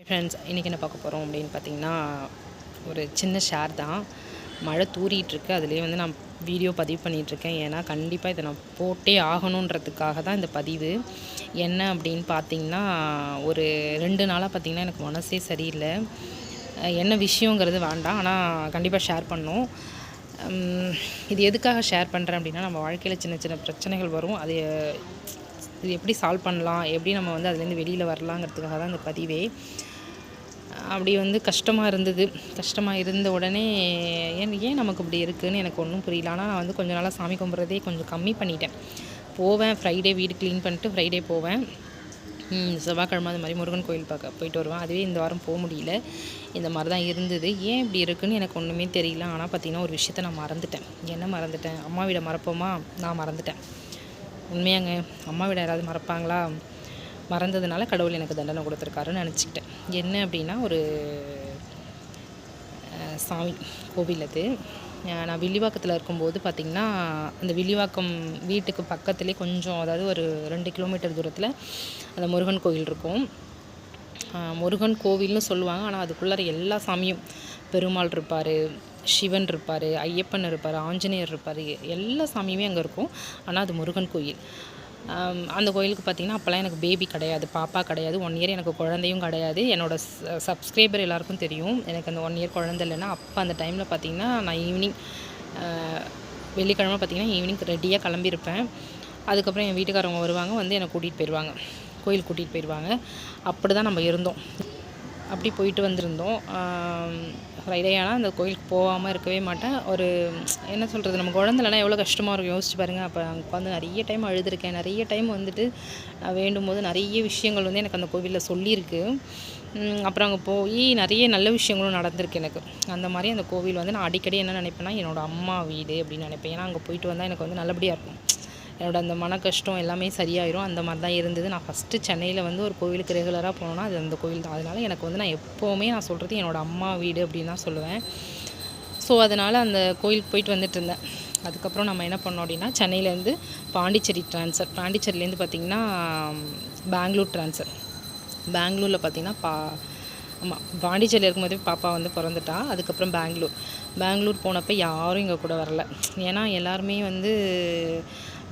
Friends, இன்றைக்கி என்ன பார்க்க போகிறோம் அப்படின்னு பார்த்தீங்கன்னா, ஒரு சின்ன ஷேர் தான். மழை தூறிகிட்ருக்கு. அதுலேயே வந்து நான் வீடியோ பதிவு பண்ணிகிட்ருக்கேன். ஏன்னா கண்டிப்பாக இதை நான் போட்டே ஆகணுன்றதுக்காக தான் இந்த பதிவு. என்ன அப்படின்னு பார்த்தீங்கன்னா, ஒரு 2 நாளாக பார்த்திங்கன்னா எனக்கு மனசே சரியில்லை. என்ன விஷயங்கிறது வேண்டாம், ஆனால் கண்டிப்பாக ஷேர் பண்ணணும். இது எதுக்காக ஷேர் பண்ணுறேன் அப்படின்னா, நம்ம வாழ்க்கையில் சின்ன சின்ன பிரச்சனைகள் வரும். இது எப்படி சால்வ் பண்ணலாம், எப்படி நம்ம வந்து அதுலேருந்து வெளியில் வரலாங்கிறதுக்காக தான் இந்த பதிவே. அப்படி வந்து கஷ்டமாக இருந்தது. கஷ்டமாக இருந்த உடனே ஏன் நமக்கு இப்படி இருக்குதுன்னு எனக்கு ஒன்றும் புரியல. ஆனால் நான் வந்து கொஞ்ச நாளாக சாமி கும்பிட்றதே கொஞ்சம் கம்மி பண்ணிட்டேன். போவேன், ஃப்ரைடே வீடு க்ளீன் பண்ணிட்டு ஃப்ரைடே போவேன். செவ்வாய்க்கிழமை அது மாதிரி முருகன் கோயில் பார்க்க போயிட்டு வருவேன். அதுவே இந்த வாரம் போக முடியல. இந்த மாதிரி தான் இருந்தது. ஏன் இப்படி இருக்குதுன்னு எனக்கு ஒன்றுமே தெரியல. ஆனால் பார்த்திங்கன்னா, ஒரு விஷயத்த நான் மறந்துட்டேன். என்ன மறந்துட்டேன்? அம்மா வீடை மறப்போமா? நான் மறந்துட்டேன். உண்மையாங்க, அம்மா வீடை யாராவது மறப்பாங்களா? மறந்ததுனால கடவுள் எனக்கு தண்டனை கொடுத்துருக்காருன்னு நினச்சிக்கிட்டேன். என்ன அப்படின்னா, ஒரு சாமி கோவில் அது. நான் வில்லிவாக்கத்தில் இருக்கும்போது பார்த்திங்கன்னா, அந்த வில்லிவாக்கம் வீட்டுக்கு பக்கத்துலேயே கொஞ்சம், அதாவது ஒரு 2 கிலோமீட்டர் தூரத்தில் அந்த முருகன் கோவில் இருக்கும். முருகன் கோவில்னு சொல்லுவாங்க. ஆனால் அதுக்குள்ளார எல்லா சாமியும், பெருமாள் இருப்பார், சிவன் இருப்பார், ஐயப்பன் இருப்பார், ஆஞ்சநேயர் இருப்பார், எல்லா சாமியுமே அங்கே இருக்கும். ஆனால் அது முருகன் கோயில். அந்த கோயிலுக்கு பார்த்திங்கன்னா, அப்போல்லாம் எனக்கு பேபி கிடையாது, பாப்பா கிடையாது. 1 இயர் எனக்கு குழந்தையும் கிடையாது. என்னோடய சப்ஸ்கிரைபர் எல்லாேருக்கும் தெரியும், எனக்கு அந்த 1 இயர் குழந்தை இல்லைன்னா. அப்போ அந்த டைமில் பார்த்திங்கன்னா, நான் ஈவினிங் வெள்ளிக்கிழமை பார்த்திங்கன்னா ஈவினிங் ரெடியாக கிளம்பியிருப்பேன். அதுக்கப்புறம் என் வீட்டுக்காரவங்க வருவாங்க, வந்து என்னை கூட்டிகிட்டு போயிடுவாங்க, கோயிலுக்கு கூட்டிகிட்டு போயிடுவாங்க. அப்படி தான் நம்ம இருந்தோம். அப்படி போயிட்டு வந்திருந்தோம். ஃப்ரைடே ஆனால் அந்த கோயிலுக்கு போகாமல் இருக்கவே மாட்டேன். ஒரு என்ன சொல்கிறது, நம்ம குழந்தைலனா எவ்வளோ கஷ்டமாக இருக்கும் யோசிச்சு பாருங்கள். அப்போ அங்கே உட்காந்து நிறைய டைம் அழுதுருக்கேன். நிறைய டைம் வந்துட்டு நான் வேண்டும் போது நிறைய விஷயங்கள் வந்து எனக்கு அந்த கோவிலில் சொல்லியிருக்கு. அப்புறம் அங்கே போய் நிறைய நல்ல விஷயங்களும் நடந்திருக்கு எனக்கு. அந்த மாதிரி அந்த கோவில் வந்து நான் அடிக்கடி என்ன நினைப்பேன்னா, என்னோடய அம்மா வீடு அப்படின்னு நினைப்பேன். ஏன்னா அங்கே போயிட்டு வந்தால் எனக்கு வந்து நல்லபடியாக இருக்கும். என்னோடய அந்த மன கஷ்டம் எல்லாமே சரியாயிரும். அந்த மாதிரி தான் இருந்தது. நான் ஃபஸ்ட்டு சென்னையில் வந்து ஒரு கோவிலுக்கு ரெகுலராக போனோன்னா அது அந்த கோவில் தான். அதனால் எனக்கு வந்து நான் எப்போவுமே நான் சொல்கிறது என்னோடய அம்மா வீடு அப்படின்னு தான் சொல்லுவேன். ஸோ அதனால் அந்த கோயிலுக்கு போயிட்டு வந்துட்டுருந்தேன். அதுக்கப்புறம் நம்ம என்ன பண்ணோம் அப்படின்னா, சென்னையிலேருந்து பாண்டிச்சேரி ட்ரான்ஸ்ஃபர். பாண்டிச்சேரியிலேருந்து பார்த்திங்கன்னா பெங்களூர் ட்ரான்ஸ்ஃபர். பெங்களூரில் பார்த்திங்கன்னா ஆமாம், பாண்டிச்சேரியில் இருக்கும்போதே பாப்பா வந்து பிறந்துட்டா. அதுக்கப்புறம் பெங்களூர் போனப்போ யாரும் எங்கள் கூட வரல. ஏன்னா எல்லாருமே வந்து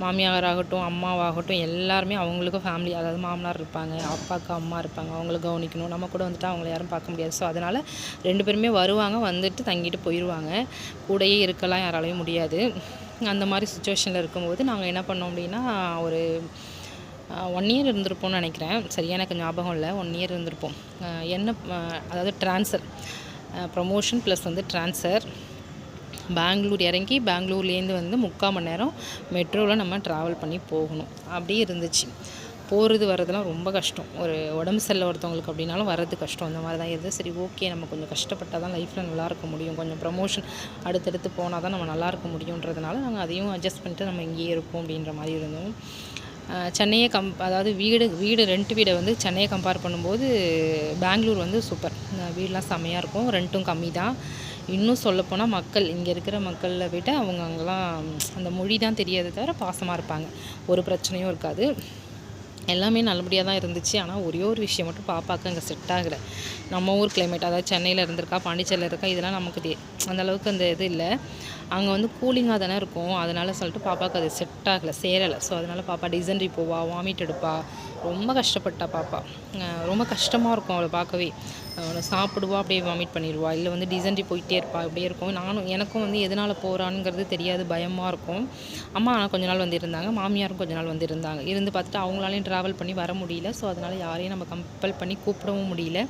மாமியாராகட்டும், அம்மாவாகட்டும், எல்லாருமே அவங்களுக்கும் ஃபேமிலி, அதாவது மாமனார் இருப்பாங்க, அப்பாவுக்கு அம்மா இருப்பாங்க, அவங்கள கவனிக்கணும். நம்ம கூட வந்துட்டு அவங்கள யாரும் பார்க்க முடியாது. ஸோ அதனால் 2 பேருமே வருவாங்க, வந்துட்டு தங்கிட்டு போயிடுவாங்க. கூடயே இருக்கலாம் யாராலையும் முடியாது. அந்த மாதிரி சுச்சுவேஷனில் இருக்கும்போது நாங்கள் என்ன பண்ணோம் அப்படின்னா, ஒரு 1 இயர் இருந்திருப்போம்னு நினைக்கிறேன். சரியாக எனக்கு ஞாபகம் இல்லை. 1 இயர் இருந்திருப்போம். அதாவது ட்ரான்ஸ்ஃபர், ப்ரமோஷன் ப்ளஸ் வந்து ட்ரான்ஸ்ஃபர். பெங்களூர் இறங்கி பெங்களூர்லேருந்து வந்து 3/4 மணி நேரம் மெட்ரோவில் நம்ம ட்ராவல் பண்ணி போகணும். அப்படியே இருந்துச்சு. போகிறது வர்றதுலாம் ரொம்ப கஷ்டம். ஒரு உடம்பு சரியில்லை ஒருத்தவங்களுக்கு அப்படின்னாலும் வர்றது கஷ்டம். அந்த மாதிரி தான் இருந்தது. சரி, ஓகே, நம்ம கொஞ்சம் கஷ்டப்பட்டால் தான் லைஃப்பில் நல்லாயிருக்க முடியும். கொஞ்சம் ப்ரமோஷன் அடுத்தடுத்து போனால் தான் நம்ம நல்லாயிருக்க முடியுன்றதுனால நாங்கள் அதையும் அட்ஜஸ்ட் பண்ணிட்டு நம்ம இங்கேயே இருப்போம் அப்படின்ற மாதிரி இருந்தோம். சென்னையை அதாவது வீடு ரெண்ட் வீடை வந்து சென்னையை கம்பேர் பண்ணும்போது பெங்களூர் வந்து சூப்பர். வீடெலாம் செம்மையாக இருக்கும். ரெண்ட்டும் கம்மி தான். இன்னும் சொல்லப்போனால் மக்கள், இங்கே இருக்கிற மக்களை விட அவங்க அங்கெல்லாம் அந்த மொழி தான் தெரியாதே தவிர பாசமாக இருப்பாங்க. ஒரு பிரச்சனையும் இருக்காது. எல்லாமே நல்லபடியாக தான் இருந்துச்சு. ஆனால் ஒரே ஒரு விஷயம் மட்டும் பாப்பாவுக்கு அங்கே செட் ஆகலை. நம்ம ஊர் கிளைமேட், அதாவது சென்னையில் இருந்திருக்கா, பாண்டிச்சேரியில் இருக்கா, இதெல்லாம் நமக்கு அந்தளவுக்கு அந்த இது இல்லை. அங்கே வந்து கூலிங்காக தானே இருக்கும். அதனால் சொல்லிட்டு பாப்பாவுக்கு அது செட் ஆகலை, சேரலை. ஸோ அதனால் பாப்பா டிசென்ட்ரி போவா, வாமிட் எடுப்பா, ரொம்ப கஷ்டப்பட்டா பாப்பா. ரொம்ப கஷ்டமாக இருக்கும் அவளை பார்க்கவே. அவளை சாப்பிடுவா, அப்படியே வாமிட் பண்ணிடுவா, இல்லை வந்து டிசென்ட்ரி போயிட்டே இருப்பா, இப்படியே இருக்கும். எனக்கும் வந்து எதனால் போகிறானுங்கிறது தெரியாது, பயமாக இருக்கும். அம்மா ஆனால் கொஞ்ச நாள் வந்து இருந்தாங்க, மாமியாரும் கொஞ்ச நாள் வந்து இருந்தாங்க. இருந்து பார்த்துட்டு அவங்களாலையும் ட்ராவல் பண்ணி வர முடியல. ஸோ அதனால் யாரையும் நம்ம கம்பல் பண்ணி கூப்பிடவும் முடியல.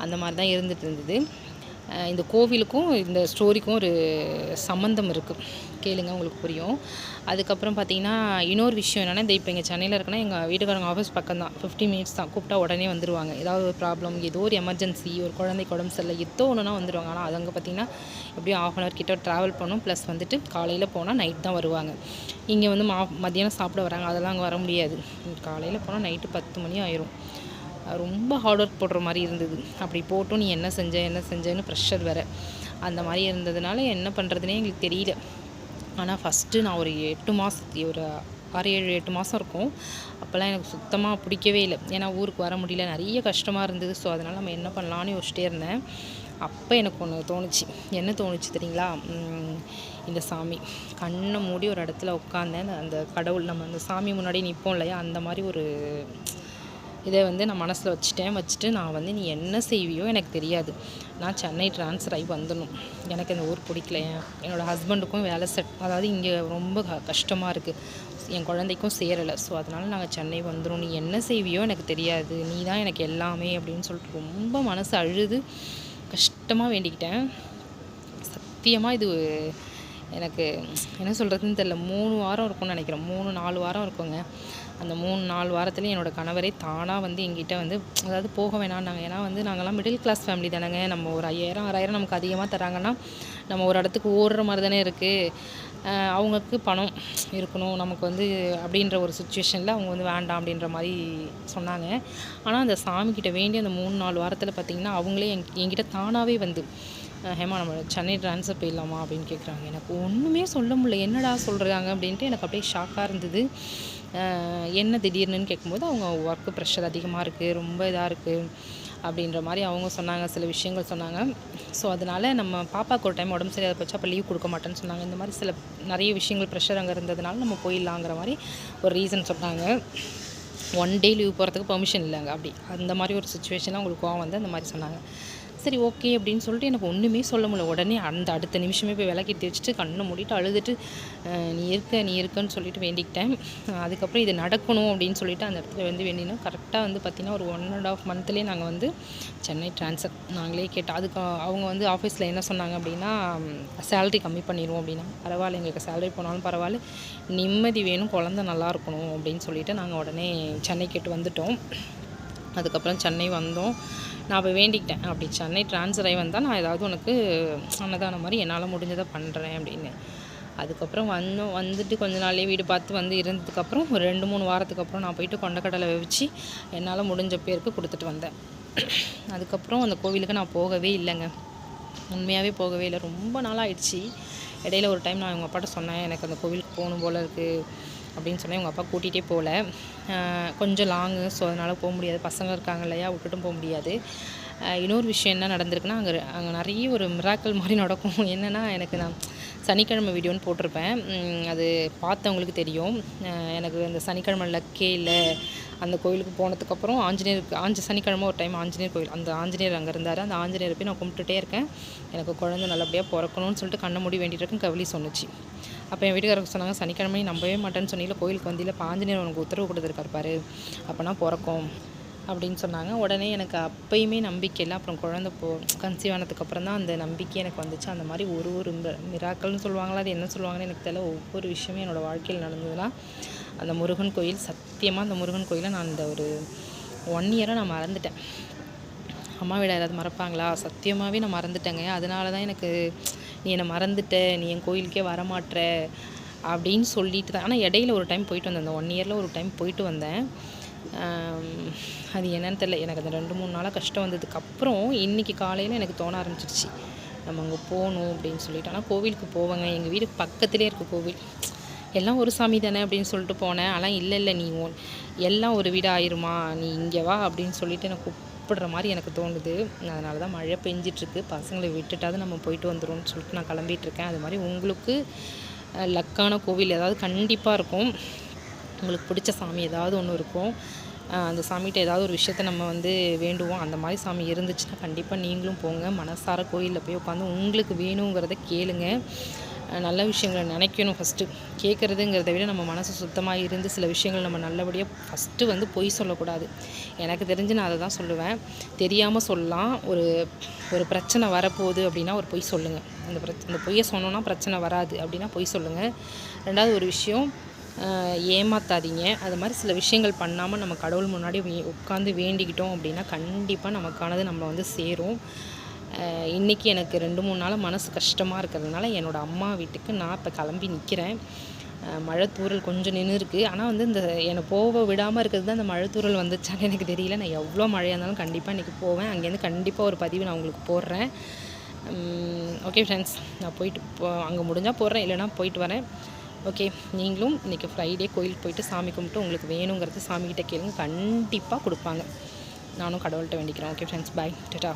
அந்த மாதிரி தான் இருந்துகிட்டு இருந்தது. இந்த கோவிலுக்கும் இந்த ஸ்டோரிக்கும் ஒரு சம்மந்தம் இருக்குது, கேளுங்க, உங்களுக்கு புரியும். அதுக்கப்புறம் பார்த்திங்கன்னா, இன்னொரு விஷயம் என்னென்னா, இப்போ இங்கே சென்னையில் இருக்குன்னா எங்கள் வீட்டுக்காரங்க ஆஃபீஸ் பக்கம் தான், 50 மினிட்ஸ் தான். கூப்பிட்டா உடனே வந்துடுவாங்க. ஏதாவது ஒரு ப்ராப்ளம், ஏதோ ஒரு எமர்ஜென்சி, ஒரு குழந்தைக்கு உடம்பு சரியில்லை, ஏதோ ஒன்றுனா வந்துடுவாங்க. ஆனால் அது அங்கே பார்த்திங்கன்னா எப்படியும் 1/2 hour கிட்ட ட்ராவல் பண்ணும். ப்ளஸ் வந்துட்டு காலையில் போனால் நைட் தான் வருவாங்க. இங்கே வந்து மத்தியானம் சாப்பிட வராங்க, அதெல்லாம் அங்கே வர முடியாது. காலையில் போனால் நைட்டு 10 மணி ஆயிரும். ரொம்ப ஹார்ட் ஒர்க் போடுற மாதிரி இருந்தது. அப்படி போட்டும் நீ என்ன செஞ்சேன்னு ப்ரெஷர் வேறு. அந்த மாதிரி இருந்ததுனால என்ன பண்ணுறதுனே எங்களுக்கு தெரியல. ஆனால் ஃபஸ்ட்டு நான் ஒரு 8 மாதத்துக்கு, ஒரு 6, 7, 8 மாதம் இருக்கும். அப்போல்லாம் எனக்கு சுத்தமாக பிடிக்கவே இல்லை. ஏன்னா ஊருக்கு வர முடியல, நிறைய கஷ்டமாக இருந்தது. ஸோ அதனால் நம்ம என்ன பண்ணலான்னு யோசிச்சிட்டே இருந்தேன். அப்போ எனக்கு ஒன்று தோணுச்சு. என்ன தோணுச்சு தெரியுங்களா? இந்த சாமி கண்ணை மூடி ஒரு இடத்துல உட்காந்தேன். அந்த கடவுள் நம்ம அந்த சாமி முன்னாடி நிற்போம் இல்லையா, அந்த மாதிரி ஒரு இதை வந்து நான் மனசில் வச்சுட்டு நான் வந்து நீ என்ன செய்வியோ எனக்கு தெரியாது, நான் சென்னை ட்ரான்ஸ்ஃபர் ஆகி வந்துடணும். எனக்கு இந்த ஊர் பிடிக்கல. என்னோடய ஹஸ்பண்டுக்கும் வேலை அதாவது இங்கே ரொம்ப கஷ்டமாக இருக்குது, என் குழந்தைக்கும் சேரலை. ஸோ அதனால் நாங்கள் சென்னை வந்துடும். நீ என்ன செய்வியோ எனக்கு தெரியாது, நீ தான் எனக்கு எல்லாமே அப்படின்னு சொல்லிட்டு ரொம்ப மனசு அழுது கஷ்டமாக வேண்டிக்கிட்டேன். சத்தியமாக இது எனக்கு என்ன சொல்கிறதுன்னு தெரியல. 3 வாரம் இருக்கும்னு நினைக்கிறேன். 3-4 வாரம் இருக்குங்க. அந்த 3-4 வாரத்துலேயும் என்னோடய கணவரே தானாக வந்து எங்கிட்ட வந்து, அதாவது போக வேணான்னாங்க. ஏன்னா வந்து நாங்கள்லாம் மிடில் கிளாஸ் ஃபேமிலி தானேங்க. நம்ம ஒரு 5000-6000 நமக்கு அதிகமாக தராங்கன்னா நம்ம ஒரு இடத்துக்கு ஓடுற மாதிரி தானே இருக்குது. அவங்களுக்கு பணம் இருக்கணும் நமக்கு வந்து அப்படின்ற ஒரு சுச்சுவேஷனில் அவங்க வந்து வேண்டாம் அப்படின்ற மாதிரி சொன்னாங்க. ஆனால் அந்த சாமிக்கிட்ட வேண்டி அந்த 3-4 வாரத்தில் பார்த்திங்கன்னா அவங்களே என்கிட்ட தானாகவே வந்து, ஹேமா நம்ம சென்னை ட்ரான்ஸ்ஃபர் போயிடலாமா அப்படின்னு கேட்குறாங்க. எனக்கு ஒன்றுமே சொல்ல முடியல, என்னடா சொல்கிறாங்க அப்படின்ட்டு எனக்கு அப்படியே ஷாக்காக இருந்தது. என்ன திடீர்னு கேட்கும்போது அவங்க ஒர்க்கு ப்ரெஷர் அதிகமாக இருக்குது, ரொம்ப இதாக இருக்குது அப்படின்ற மாதிரி அவங்க சொன்னாங்க, சில விஷயங்கள் சொன்னாங்க. ஸோ அதனால் நம்ம பாப்பாவுக்கு ஒரு டைம் உடம்பு சரியாக போச்சு, அப்போ லீவ் கொடுக்க மாட்டேன்னு சொன்னாங்க. இந்த மாதிரி நிறைய விஷயங்கள் ப்ரெஷர் அங்கே இருந்ததுனால நம்ம போயிடலாங்கிற மாதிரி ஒரு ரீசன் சொன்னாங்க. 1 டே லீவ் போகிறதுக்கு பெர்மிஷன் இல்லைங்க. அப்படி அந்த மாதிரி ஒரு சுச்சுவேஷனில் அவங்களுக்கு கோவம் வந்து அந்த மாதிரி சொன்னாங்க. சரி ஓகே அப்படின்னு சொல்லிட்டு எனக்கு ஒன்றுமே சொல்ல முடியல. உடனே அடுத்த நிமிஷமே போய் விளக்கேற்றி வச்சுட்டு கண்ணை மூடிட்டு அழுதுட்டு நீ இருக்கன்னு சொல்லிட்டு வேண்டிக்கிட்டேன். அதுக்கப்புறம் இது நடக்கணும் அப்படின்னு சொல்லிட்டு அந்த இடத்துல வந்து வேண்டினோம். கரெக்டாக வந்து பார்த்திங்கன்னா ஒரு 1.5 மந்த்லேயே நாங்கள் வந்து சென்னை ட்ரான்ஸ்ஃபர் நாங்களே கேட்டோம். அதுக்கு அவங்க வந்து ஆஃபீஸில் என்ன சொன்னாங்க அப்படின்னா, சேலரி கம்மி பண்ணிடுவோம் அப்படின்னா. பரவாயில்ல, எங்களுக்கு சேலரி போனாலும் பரவாயில்ல, நிம்மதி வேணும், குழந்த நல்லா இருக்கணும் அப்படின்னு சொல்லிட்டு நாங்கள் உடனே சென்னை கேட்டு வந்துட்டோம். அதுக்கப்புறம் சென்னை வந்தோம். நான் போய் வேண்டிக்கிட்டேன், அப்படி சென்னை ட்ரான்ஸ்ஃபர் ஆகி வந்தால் நான் ஏதாவது உனக்கு அன்னதானம் மாதிரி என்னால் முடிஞ்சதை பண்ணுறேன் அப்படின்னு. அதுக்கப்புறம் வந்துட்டு கொஞ்ச நாள்லேயே வீடு பார்த்து வந்து இருந்ததுக்கப்புறம் ஒரு 2-3 வாரத்துக்கு அப்புறம் நான் போயிட்டு கொண்டக்கடலை வச்சு என்னால் முடிஞ்ச பேருக்கு கொடுத்துட்டு வந்தேன். அதுக்கப்புறம் அந்த கோவிலுக்கு நான் போகவே இல்லைங்க, உண்மையாகவே போகவே இல்லை. ரொம்ப நாளாகிடுச்சு. இடையில ஒரு டைம் நான் எங்கள் அப்பாட்ட சொன்னேன், எனக்கு அந்த கோவிலுக்கு போகணும் போல் இருக்குது அப்படின்னு சொன்னேன். எங்கள் அப்பா கூட்டிகிட்டே போகல, கொஞ்சம் லாங்கு. ஸோ அதனால் போக முடியாது, பசங்க இருக்காங்க இல்லையா, விட்டுட்டும் போக முடியாது. இன்னொரு விஷயம் என்ன நடந்திருக்குன்னா, அங்கே நிறைய ஒரு மிராக்கள் மாதிரி நடக்கும். என்னென்னா, எனக்கு நான் சனிக்கிழமை வீடியோன்னு போட்டிருப்பேன், அது பார்த்தவங்களுக்கு தெரியும். எனக்கு அந்த சனிக்கிழமை லக்கே இல்லை. அந்த கோயிலுக்கு போனதுக்கப்புறம் சனிக்கிழமை ஒரு டைம் ஆஞ்சநேயர் கோயில், அந்த ஆஞ்சநேயர் அங்கே இருந்தார். அந்த ஆஞ்சநேயரை போய் நான் கும்பிட்டுட்டே இருக்கேன். எனக்கு குழந்தை நல்லபடியாக பிறக்கணும்னு சொல்லிட்டு கண்ணை மூடி வேண்டிகிட்டு இருக்கேன். கவலி சொன்னுச்சு. அப்போ என் வீட்டுக்காரருக்கு சொன்னாங்க, சனிக்கிழமை நம்பவே மாட்டேன்னு சொன்னீங்களா, கோயிலுக்கு வந்தியில் ஆஞ்சநேயர் உனக்கு உத்தரவு கொடுத்துருக்காரு பாரு, அப்போனா பிறக்கும் அப்படின்னு சொன்னாங்க. உடனே எனக்கு அப்போயுமே நம்பிக்கை இல்லை. அப்புறம் குழந்தை கன்சீவ் ஆனதுக்கப்புறம் தான் அந்த நம்பிக்கை எனக்கு வந்துச்சு. அந்த மாதிரி ஒரு மிராக்கள்னு சொல்லுவாங்களா, அது என்ன சொல்லுவாங்கன்னு எனக்கு தெரியல. ஒவ்வொரு விஷயமே என்னோடய வாழ்க்கையில் நடந்ததுலாம் அந்த முருகன் கோயில். சத்தியமாக அந்த முருகன் கோயிலை நான் இந்த ஒரு 1 இயராக நான் மறந்துட்டேன். அம்மா விட யாராவது மறப்பாங்களா? சத்தியமாகவே நான் மறந்துட்டேங்க. அதனால தான் எனக்கு நீ என்னை மறந்துட்ட, நீ என் கோயிலுக்கே வரமாட்ற அப்படின்னு சொல்லிட்டு தான். ஆனால் இடையில ஒரு டைம் போயிட்டு வந்தேன், அந்த 1 இயரில் ஒரு டைம் போயிட்டு வந்தேன். அது என்னன்னு தெரியல, எனக்கு அந்த 2-3 நாளாக கஷ்டம் வந்ததுக்கப்புறம் இன்றைக்கி காலையில் எனக்கு தோண ஆரம்பிச்சிருச்சு, நம்ம அங்கே போகணும் அப்படின்னு சொல்லிட்டு. ஆனால் கோவிலுக்கு போவாங்க, எங்கள் வீடு பக்கத்துலேயே இருக்குது கோவில். எல்லாம் ஒரு சாமி தானே அப்படின்னு சொல்லிட்டு போனேன். ஆனால் இல்லை நீ எல்லாம் ஒரு வீடு ஆயிருமா, நீ இங்கே வா அப்படின்னு சொல்லிட்டு எனக்கு கூப்பிடுற மாதிரி எனக்கு தோணுது. அதனால தான் மழை பெஞ்சிட்ருக்கு, பசங்களை விட்டுட்டாவது நம்ம போயிட்டு வந்துடும்னு சொல்லிட்டு நான் கிளம்பிகிட்ருக்கேன். அது மாதிரி உங்களுக்கு லக்கான கோவில் ஏதாவது கண்டிப்பாக இருக்கும், உங்களுக்கு பிடிச்ச சாமி ஏதாவது ஒன்று இருக்கும். அந்த சாமிகிட்ட ஏதாவது ஒரு விஷயத்த நம்ம வந்து வேண்டுவோம். அந்த மாதிரி சாமி இருந்துச்சுன்னா கண்டிப்பாக நீங்களும் போங்க, மனசார கோயிலில் போய் உட்காந்து உங்களுக்கு வேணுங்கிறத கேளுங்க. நல்ல விஷயங்களை நினைக்கணும். ஃபஸ்ட்டு கேட்குறதுங்கிறத விட நம்ம மனசு சுத்தமாக இருந்து சில விஷயங்கள் நம்ம நல்லபடியாக ஃபஸ்ட்டு வந்து பொய் சொல்லக்கூடாது. எனக்கு தெரிஞ்சு நான் அதை தான் சொல்லுவேன். தெரியாமல் சொல்லலாம். ஒரு பிரச்சனை வரப்போகுது அப்படின்னா ஒரு பொய் சொல்லுங்கள். அந்த பொய்யை சொன்னோன்னா பிரச்சனை வராது அப்படின்னா பொய் சொல்லுங்கள். 2வது ஒரு விஷயம், ஏமாத்தாதீங்க. அது மாதிரி சில விஷயங்கள் பண்ணாமல் நம்ம கடவுள் முன்னாடி உட்காந்து வேண்டிக்கிட்டோம் அப்படின்னா கண்டிப்பாக நமக்கானது நம்மளை வந்து சேரும். இன்றைக்கி எனக்கு 2-3 நாளாக மனசு கஷ்டமாக இருக்கிறதுனால என்னோடய அம்மா வீட்டுக்கு நான் இப்போ கிளம்பி நிற்கிறேன். மழை தூறல் கொஞ்சம் நின்றுருக்கு. ஆனால் வந்து இந்த என்னை போக விடாமல் இருக்கிறது தான் அந்த மழை தூறல் வந்துச்சான்னு எனக்கு தெரியல. நான் எவ்வளோ மழையாக இருந்தாலும் கண்டிப்பாக இன்றைக்கி போவேன். அங்கேருந்து கண்டிப்பாக ஒரு பதிவு நான் உங்களுக்கு போடுறேன். ஓகே ஃப்ரெண்ட்ஸ், நான் போயிட்டு அங்கே முடிஞ்சால் போடுறேன், இல்லைனா போயிட்டு வரேன். ஓகே, நீங்களும் இன்றைக்கி ஃப்ரைடே கோயிலுக்கு போயிட்டு சாமி கும்பிட்டு உங்களுக்கு வேணுங்கிறது சாமிக்கிட்ட கேளுங்க, கண்டிப்பாக கொடுப்பாங்க. நானும் கடவுள்கிட்ட வேண்டிக்கிறேன். ஓகே ஃப்ரெண்ட்ஸ், பாய், டாடா.